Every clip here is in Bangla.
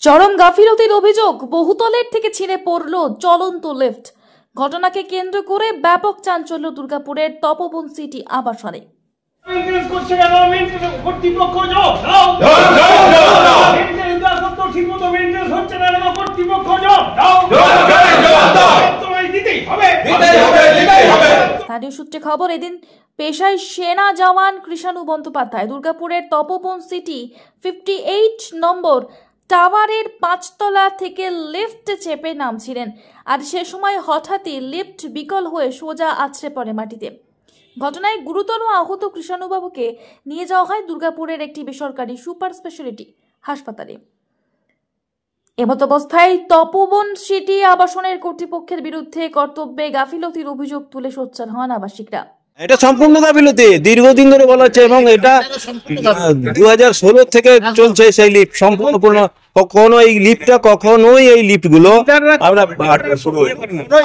চরম গাফিলতির অভিযোগ, বহুতলের থেকে ছিঁড়ে পড়ল চলন্ত লিফট। ঘটনাকে কেন্দ্র করে ব্যাপক চাঞ্চল্য দুর্গাপুরের তপবন সিটি আবাসনে। স্থানীয় সূত্রে খবর, এদিন পেশায় সেনা জওয়ান কৃষাণু বন্দ্যোপাধ্যায় দুর্গাপুরের তপবন সিটি 58 নম্বর টাওয়ারের 5 তলা থেকে লিফটে চেপে নামছিলেন, আর সে সময় হঠাৎই লিফট বিকল হয়ে সোজা আছড়ে পড়ে মাটিতে। ঘটনায় গুরুতর আহত কৃষাণুবাবুকে নিয়ে যাওয়া হয় দুর্গাপুরের একটি বেসরকারি সুপার স্পেশালিটি হাসপাতালে। এমত অবস্থায় তপবন সিটি আবাসনের কর্তৃপক্ষের বিরুদ্ধে কর্তব্যে গাফিলতির অভিযোগ তুলে সোচ্চার হন আবাসিকরা। এটা সম্পূর্ণ গাফিলতি, দীর্ঘদিন ধরে বলা হচ্ছে, এবং এটা 2016 থেকে চলছে সেই লিফট সম্পূর্ণ। কখনো এই লিফটটা কখনোই এই লিফটগুলো আমরা 58,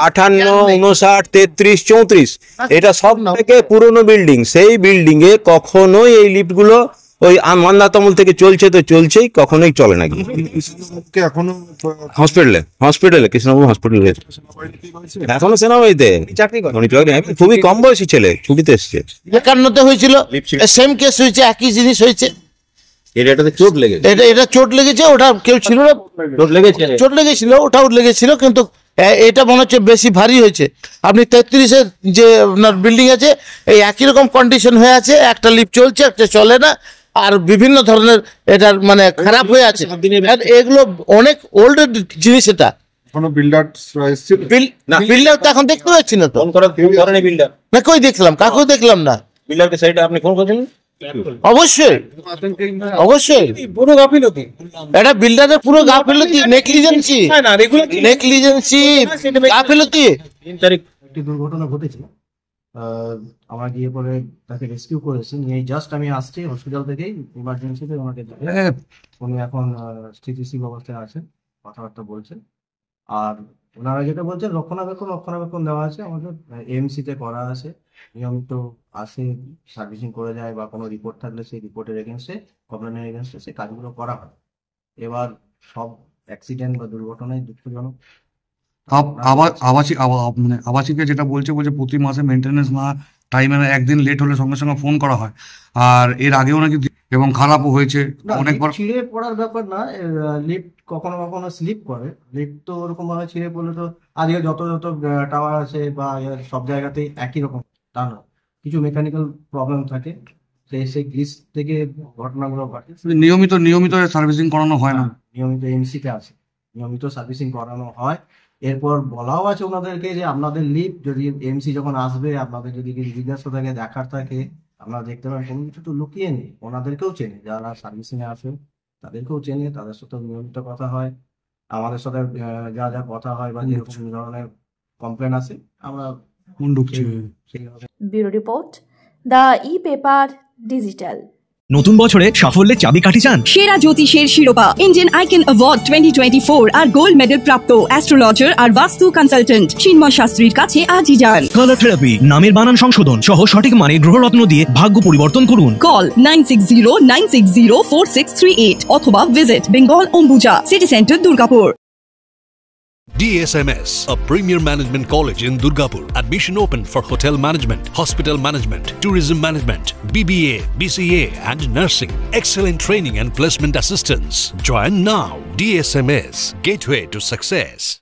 59, 33, 34 এটা সব থেকে পুরনো বিল্ডিং। সেই বিল্ডিং এ কখনোই এই লিফটগুলো ওই মান্দাতমল থেকে চলছে তো চলছেই, কখনোই চলে না। হসপিটালে কৃষ্ণবাবু হসপিটালে এখনো সেনাবাহিনীতে খুবই কম বয়সী ছেলে, ছুটিতে এসছে। 51-তে হয়েছিল, সেম কেস হয়েছে, একই জিনিস হয়েছে। এটাতে চোট লেগেছে, এটা চোট লেগেছে, ওটা কেউ ছিল না, চোট লেগেছিল, ওটাও লেগেছিল, কিন্তু এটা মনে হচ্ছে বেশি ভারী হয়েছে। আপনি 33-এর যে আপনার বিল্ডিং আছে, এই একই রকম কন্ডিশন হয়ে আছে, একটা লিফট চলছে, একটা চলে না, আর বিভিন্ন ধরনের এটার মানে খারাপ হয়ে আছে। এগুলো অনেক ওল্ড জিনিস। এটা বিল্ডার তো এখন দেখতে পাচ্ছি না, তো না কই দেখলাম, কাকেও দেখলাম না। বিল্ডারকে সাইডে আপনি ফোন করেছিলেন? অবশ্যই অবশ্যই পুরো গাফিলতি, এটা বিল্ডারের পুরো গাফিলতি, নেগলিজেন্সি, গাফিলতি। 3 তারিখ একটি দুর্ঘটনা ঘটেছে, আমরা গিয়ে পরে তাকে রেস্কিউ করেছি, নিয়ে জাস্ট আমি আসছি হসপিটাল থেকেই, ইমার্জেন্সিতে ওনাকে দেখে উনি এখন স্থিতিশীল অবস্থায় আছেন, কথাবার্তা বলছেন। আর ওনারা যেটা বলছেন রক্ষণাবেক্ষণ দেওয়া আছে, আমাদের এমসিতে করা আছে, নিয়মিত আসে, সার্ভিসিং করে যায়, বা কোনো রিপোর্ট থাকলে সেই রিপোর্টের এগেনস্টে, কমপ্লেনের এগেনস্টে সেই কাজগুলো করা হয়। এবার সব অ্যাক্সিডেন্ট বা দুর্ঘটনায় দুঃখজনক। আবাসিকে যেটা বলছে প্রতি মাসে মেনটেন্যান্স না টাইমে, একদিন লেট হলে সঙ্গে সঙ্গে ফোন করা হয়, আর এর আগেও নাকি এবং খারাপও হয়েছে অনেকবার। ছিঁড়ে পড়ার ব্যাপার না, লিফট কখনো কখনো স্লিপ করে, লিফট তো ওরকম ভাবে ছিঁড়ে পড়লে তো আজকে যত টাওয়ার আছে বা সব জায়গাতেই একই রকম তা না, কিছু মেকানিক্যাল প্রবলেম থাকে, সেই গ্লিচ থেকে ঘটনাগুলো ঘটে। নিয়মিত সার্ভিসিং করানো হয় না, নিয়মিত এমসিতে আছে, নিয়মিত সার্ভিসিং করানো হয়। এরপর বলাও আছে ওনাদেরকে যে আপনাদের লিফট যদি এমসি যখন আসবে, আপনাদের যদি কিছু জিজ্ঞাসা থাকে, দেখার থাকে, আপনারা দেখতে পারেন, কোনো কিছু তো লুকিয়ে নেই। ওনাদেরকেও চেনে, যারা সার্ভিসিং এ আসে তাদেরকেও চেনে, তাদের সাথে নিয়মিত কথা হয়, আমাদের সাথে যা যা কথা হয় বা যে ধরনের কমপ্লেন আছে আমরা সেইভাবে। Bureau report, the e-paper digital. নতুন বছরে সাফল্যের চাবিকাঠি চান? সেরা জ্যোতিষের শিরোপা, ইন্ডিয়ান আইকন অ্যাওয়ার্ড 2024 আর গোল্ড মেডেল প্রাপ্ত অ্যাস্ট্রোলজার আর বাস্তু কনসালটেন্ট চিন্ময় শাস্ত্রীর কাছে আজই যান। কালার থেরাপি, নামের বানান সংশোধন সহ সঠিক মানে গ্রহরত্ন দিয়ে ভাগ্য পরিবর্তন করুন। কল 9609604638 অথবা visit Bengal Ambuja, city centre, Durgapur. DSMS, a premier management college in Durgapur. Admission open for hotel management, hospital management, tourism management, BBA, BCA and nursing. Excellent training and placement assistance. Join now. DSMS, gateway to success.